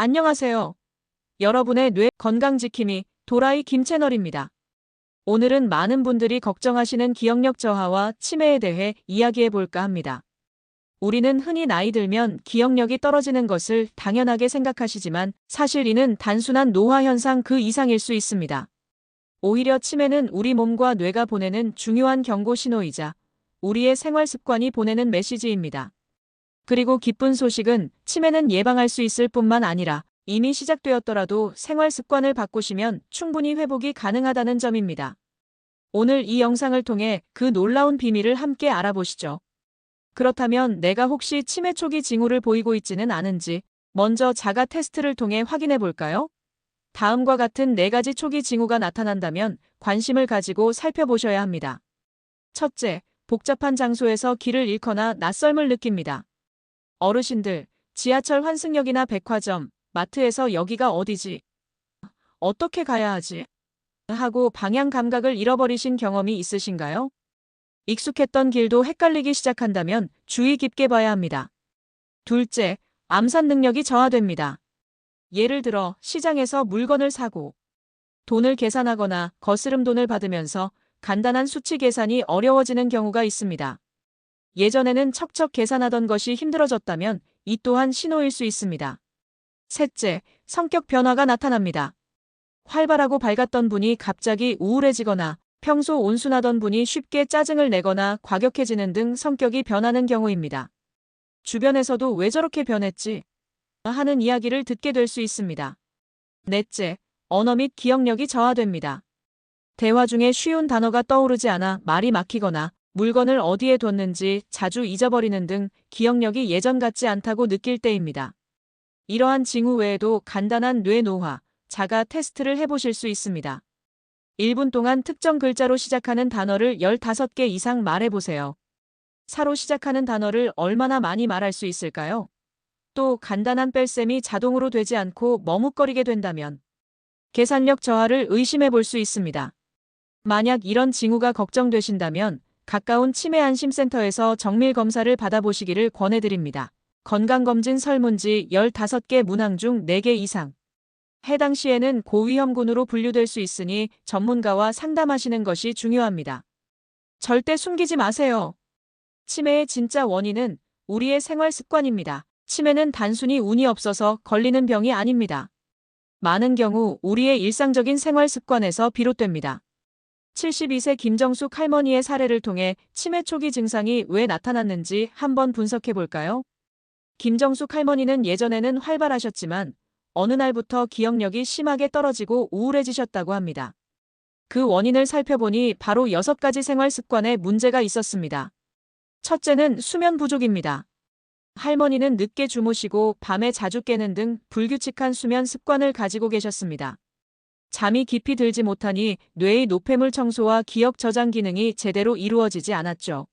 안녕하세요. 여러분의 뇌 건강지킴이 도라이 김 채널입니다. 오늘은 많은 분들이 걱정하시는 기억력 저하와 치매에 대해 이야기해 볼까 합니다. 우리는 흔히 나이 들면 기억력이 떨어지는 것을 당연하게 생각하시지만 사실 이는 단순한 노화 현상 그 이상일 수 있습니다. 오히려 치매는 우리 몸과 뇌가 보내는 중요한 경고 신호이자 우리의 생활 습관이 보내는 메시지입니다. 그리고 기쁜 소식은 치매는 예방할 수 있을 뿐만 아니라 이미 시작되었더라도 생활 습관을 바꾸시면 충분히 회복이 가능하다는 점입니다. 오늘 이 영상을 통해 그 놀라운 비밀을 함께 알아보시죠. 그렇다면 내가 혹시 치매 초기 징후를 보이고 있지는 않은지 먼저 자가 테스트를 통해 확인해 볼까요? 다음과 같은 4가지 초기 징후가 나타난다면 관심을 가지고 살펴보셔야 합니다. 첫째, 복잡한 장소에서 길을 잃거나 낯설음을 느낍니다. 어르신들, 지하철 환승역이나 백화점, 마트에서 여기가 어디지? 어떻게 가야 하지? 하고 방향 감각을 잃어버리신 경험이 있으신가요? 익숙했던 길도 헷갈리기 시작한다면 주의 깊게 봐야 합니다. 둘째, 암산 능력이 저하됩니다. 예를 들어 시장에서 물건을 사고 돈을 계산하거나 거스름 돈을 받으면서 간단한 수치 계산이 어려워지는 경우가 있습니다. 예전에는 척척 계산하던 것이 힘들어졌다면 이 또한 신호일 수 있습니다. 셋째, 성격 변화가 나타납니다. 활발하고 밝았던 분이 갑자기 우울해지거나 평소 온순하던 분이 쉽게 짜증을 내거나 과격해지는 등 성격이 변하는 경우입니다. 주변에서도 왜 저렇게 변했지? 하는 이야기를 듣게 될 수 있습니다. 넷째, 언어 및 기억력이 저하됩니다. 대화 중에 쉬운 단어가 떠오르지 않아 말이 막히거나 물건을 어디에 뒀는지 자주 잊어버리는 등 기억력이 예전 같지 않다고 느낄 때입니다. 이러한 징후 외에도 간단한 뇌 노화, 자가 테스트를 해보실 수 있습니다. 1분 동안 특정 글자로 시작하는 단어를 15개 이상 말해보세요. 사로 시작하는 단어를 얼마나 많이 말할 수 있을까요? 또 간단한 뺄셈이 자동으로 되지 않고 머뭇거리게 된다면 계산력 저하를 의심해 볼 수 있습니다. 만약 이런 징후가 걱정되신다면 가까운 치매 안심센터에서 정밀 검사를 받아보시기를 권해드립니다. 건강검진 설문지 15개 문항 중 4개 이상. 해당 시에는 고위험군으로 분류될 수 있으니 전문가와 상담하시는 것이 중요합니다. 절대 숨기지 마세요. 치매의 진짜 원인은 우리의 생활 습관입니다. 치매는 단순히 운이 없어서 걸리는 병이 아닙니다. 많은 경우 우리의 일상적인 생활 습관에서 비롯됩니다. 72세 김정숙 할머니의 사례를 통해 치매 초기 증상이 왜 나타났는지 한번 분석해 볼까요? 김정숙 할머니는 예전에는 활발하셨지만 어느 날부터 기억력이 심하게 떨어지고 우울해지셨다고 합니다. 그 원인을 살펴보니 바로 6가지 생활 습관에 문제가 있었습니다. 첫째는 수면 부족입니다. 할머니는 늦게 주무시고 밤에 자주 깨는 등 불규칙한 수면 습관을 가지고 계셨습니다. 잠이 깊이 들지 못하니 뇌의 노폐물 청소와 기억 저장 기능이 제대로 이루어지지 않았죠.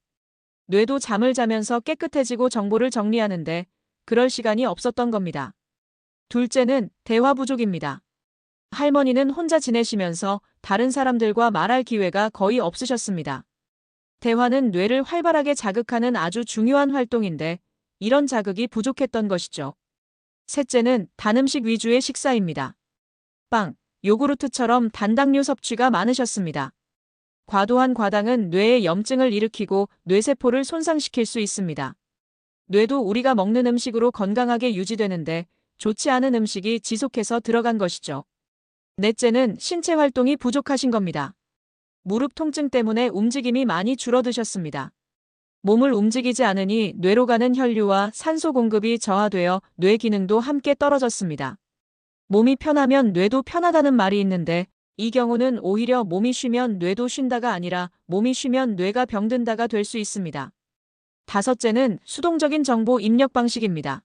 뇌도 잠을 자면서 깨끗해지고 정보를 정리하는데 그럴 시간이 없었던 겁니다. 둘째는 대화 부족입니다. 할머니는 혼자 지내시면서 다른 사람들과 말할 기회가 거의 없으셨습니다. 대화는 뇌를 활발하게 자극하는 아주 중요한 활동인데 이런 자극이 부족했던 것이죠. 셋째는 단 음식 위주의 식사입니다. 빵, 요구르트처럼 단당류 섭취가 많으셨습니다. 과도한 과당은 뇌에 염증을 일으키고 뇌세포를 손상시킬 수 있습니다. 뇌도 우리가 먹는 음식으로 건강하게 유지되는데 좋지 않은 음식이 지속해서 들어간 것이죠. 넷째는 신체 활동이 부족하신 겁니다. 무릎 통증 때문에 움직임이 많이 줄어드셨습니다. 몸을 움직이지 않으니 뇌로 가는 혈류와 산소 공급이 저하되어 뇌 기능도 함께 떨어졌습니다. 몸이 편하면 뇌도 편하다는 말이 있는데 이 경우는 오히려 몸이 쉬면 뇌도 쉰다가 아니라 몸이 쉬면 뇌가 병든다가 될 수 있습니다. 다섯째는 수동적인 정보 입력 방식입니다.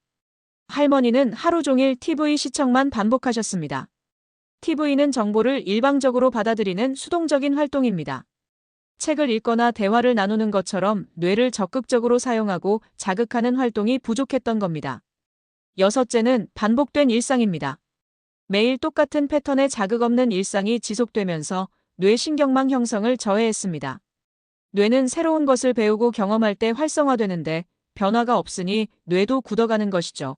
할머니는 하루 종일 TV 시청만 반복하셨습니다. TV는 정보를 일방적으로 받아들이는 수동적인 활동입니다. 책을 읽거나 대화를 나누는 것처럼 뇌를 적극적으로 사용하고 자극하는 활동이 부족했던 겁니다. 여섯째는 반복된 일상입니다. 매일 똑같은 패턴의 자극 없는 일상이 지속되면서 뇌신경망 형성을 저해했습니다. 뇌는 새로운 것을 배우고 경험할 때 활성화되는데 변화가 없으니 뇌도 굳어가는 것이죠.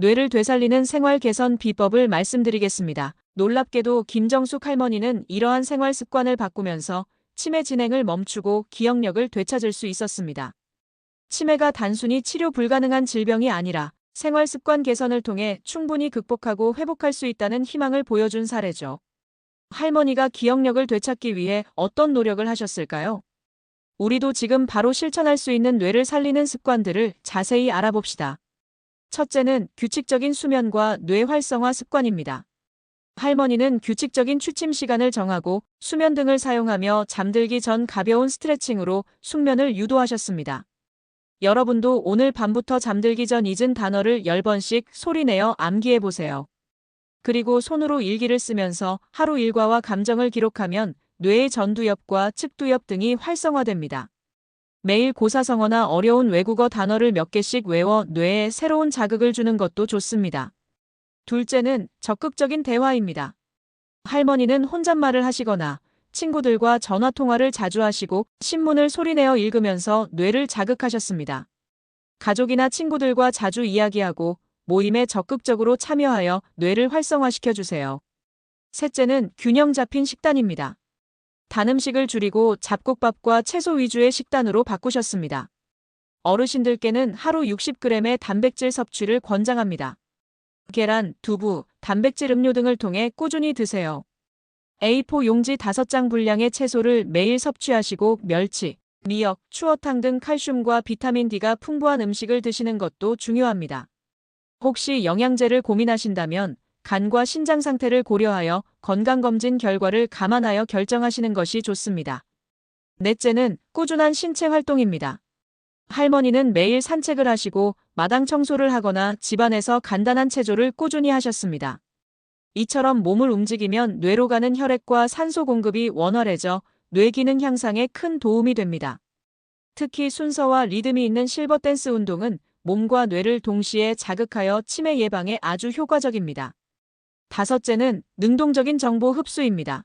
뇌를 되살리는 생활 개선 비법을 말씀드리겠습니다. 놀랍게도 김정숙 할머니는 이러한 생활 습관을 바꾸면서 치매 진행을 멈추고 기억력을 되찾을 수 있었습니다. 치매가 단순히 치료 불가능한 질병이 아니라 생활 습관 개선을 통해 충분히 극복하고 회복할 수 있다는 희망을 보여준 사례죠. 할머니가 기억력을 되찾기 위해 어떤 노력을 하셨을까요? 우리도 지금 바로 실천할 수 있는 뇌를 살리는 습관들을 자세히 알아봅시다. 첫째는 규칙적인 수면과 뇌 활성화 습관입니다. 할머니는 규칙적인 취침 시간을 정하고 수면 등을 사용하며 잠들기 전 가벼운 스트레칭으로 숙면을 유도하셨습니다. 여러분도 오늘 밤부터 잠들기 전 잊은 단어를 10번씩 소리내어 암기해 보세요. 그리고 손으로 일기를 쓰면서 하루 일과와 감정을 기록하면 뇌의 전두엽과 측두엽 등이 활성화됩니다. 매일 고사성어나 어려운 외국어 단어를 몇 개씩 외워 뇌에 새로운 자극을 주는 것도 좋습니다. 둘째는 적극적인 대화입니다. 할머니는 혼잣말을 하시거나 친구들과 전화통화를 자주 하시고 신문을 소리내어 읽으면서 뇌를 자극하셨습니다. 가족이나 친구들과 자주 이야기하고 모임에 적극적으로 참여하여 뇌를 활성화시켜 주세요. 셋째는 균형 잡힌 식단입니다. 단 음식을 줄이고 잡곡밥과 채소 위주의 식단으로 바꾸셨습니다. 어르신들께는 하루 60g의 단백질 섭취를 권장합니다. 계란, 두부, 단백질 음료 등을 통해 꾸준히 드세요. A4 용지 5장 분량의 채소를 매일 섭취하시고 멸치, 미역, 추어탕 등 칼슘과 비타민 D가 풍부한 음식을 드시는 것도 중요합니다. 혹시 영양제를 고민하신다면 간과 신장 상태를 고려하여 건강검진 결과를 감안하여 결정하시는 것이 좋습니다. 넷째는 꾸준한 신체 활동입니다. 할머니는 매일 산책을 하시고 마당 청소를 하거나 집안에서 간단한 체조를 꾸준히 하셨습니다. 이처럼 몸을 움직이면 뇌로 가는 혈액과 산소 공급이 원활해져 뇌 기능 향상에 큰 도움이 됩니다. 특히 순서와 리듬이 있는 실버 댄스 운동은 몸과 뇌를 동시에 자극하여 치매 예방에 아주 효과적입니다. 다섯째는 능동적인 정보 흡수입니다.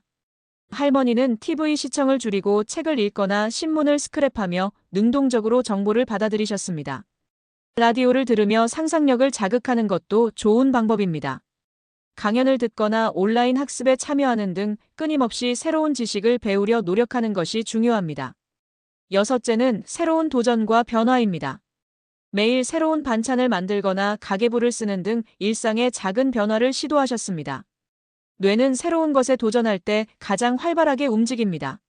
할머니는 TV 시청을 줄이고 책을 읽거나 신문을 스크랩하며 능동적으로 정보를 받아들이셨습니다. 라디오를 들으며 상상력을 자극하는 것도 좋은 방법입니다. 강연을 듣거나 온라인 학습에 참여하는 등 끊임없이 새로운 지식을 배우려 노력하는 것이 중요합니다. 여섯째는 새로운 도전과 변화입니다. 매일 새로운 반찬을 만들거나 가계부를 쓰는 등 일상의 작은 변화를 시도하셨습니다. 뇌는 새로운 것에 도전할 때 가장 활발하게 움직입니다.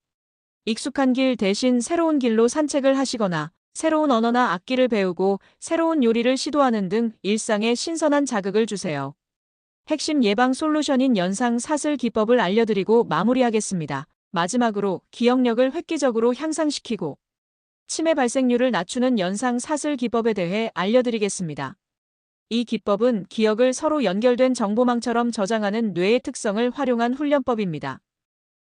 익숙한 길 대신 새로운 길로 산책을 하시거나 새로운 언어나 악기를 배우고 새로운 요리를 시도하는 등 일상에 신선한 자극을 주세요. 핵심 예방 솔루션인 연상 사슬 기법을 알려드리고 마무리하겠습니다. 마지막으로 기억력을 획기적으로 향상시키고 치매 발생률을 낮추는 연상 사슬 기법에 대해 알려드리겠습니다. 이 기법은 기억을 서로 연결된 정보망처럼 저장하는 뇌의 특성을 활용한 훈련법입니다.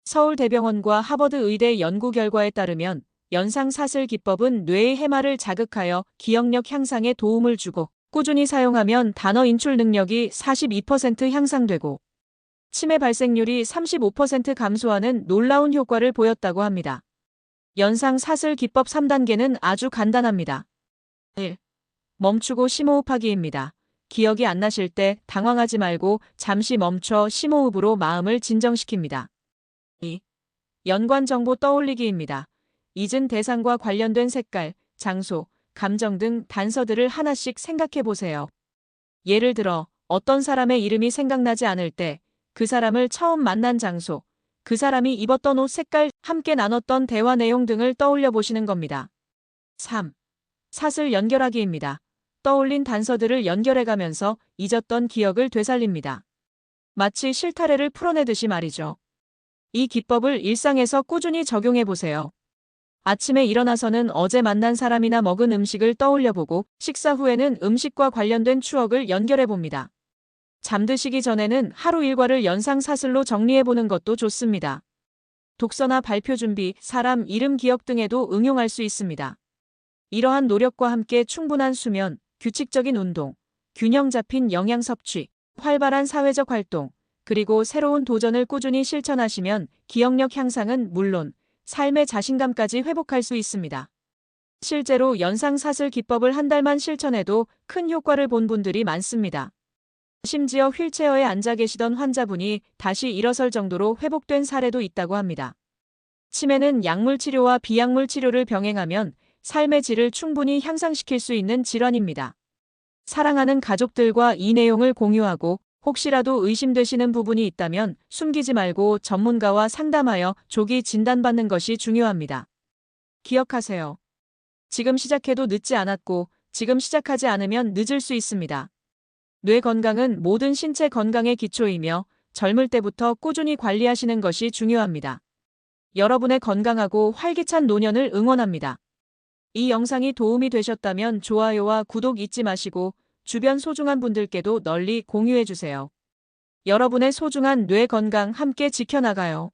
서울대병원과 하버드 의대 연구 결과에 따르면 연상 사슬 기법은 뇌의 해마를 자극하여 기억력 향상에 도움을 주고 꾸준히 사용하면 단어 인출 능력이 42% 향상되고 치매 발생률이 35% 감소하는 놀라운 효과를 보였다고 합니다. 연상 사슬 기법 3단계는 아주 간단합니다. 1. 멈추고 심호흡하기입니다. 기억이 안 나실 때 당황하지 말고 잠시 멈춰 심호흡으로 마음을 진정시킵니다. 2. 연관 정보 떠올리기입니다. 잊은 대상과 관련된 색깔, 장소, 감정 등 단서들을 하나씩 생각해 보세요. 예를 들어 어떤 사람의 이름이 생각나지 않을 때 그 사람을 처음 만난 장소, 그 사람이 입었던 옷 색깔, 함께 나눴던 대화 내용 등을 떠올려 보시는 겁니다. 3. 사슬 연결하기입니다. 떠올린 단서들을 연결해가면서 잊었던 기억을 되살립니다. 마치 실타래를 풀어내듯이 말이죠. 이 기법을 일상에서 꾸준히 적용해 보세요. 아침에 일어나서는 어제 만난 사람이나 먹은 음식을 떠올려보고 식사 후에는 음식과 관련된 추억을 연결해 봅니다. 잠드시기 전에는 하루 일과를 연상 사슬로 정리해보는 것도 좋습니다. 독서나 발표 준비, 사람 이름 기억 등에도 응용할 수 있습니다. 이러한 노력과 함께 충분한 수면, 규칙적인 운동, 균형 잡힌 영양 섭취, 활발한 사회적 활동, 그리고 새로운 도전을 꾸준히 실천하시면 기억력 향상은 물론 삶의 자신감까지 회복할 수 있습니다. 실제로 연상사슬 기법을 한 달만 실천해도 큰 효과를 본 분들이 많습니다. 심지어 휠체어에 앉아 계시던 환자분이 다시 일어설 정도로 회복된 사례도 있다고 합니다. 치매는 약물 치료와 비약물 치료를 병행하면 삶의 질을 충분히 향상시킬 수 있는 질환입니다. 사랑하는 가족들과 이 내용을 공유하고 혹시라도 의심되시는 부분이 있다면 숨기지 말고 전문가와 상담하여 조기 진단받는 것이 중요합니다. 기억하세요. 지금 시작해도 늦지 않았고 지금 시작하지 않으면 늦을 수 있습니다. 뇌 건강은 모든 신체 건강의 기초이며 젊을 때부터 꾸준히 관리하시는 것이 중요합니다. 여러분의 건강하고 활기찬 노년을 응원합니다. 이 영상이 도움이 되셨다면 좋아요와 구독 잊지 마시고 주변 소중한 분들께도 널리 공유해주세요. 여러분의 소중한 뇌 건강 함께 지켜나가요.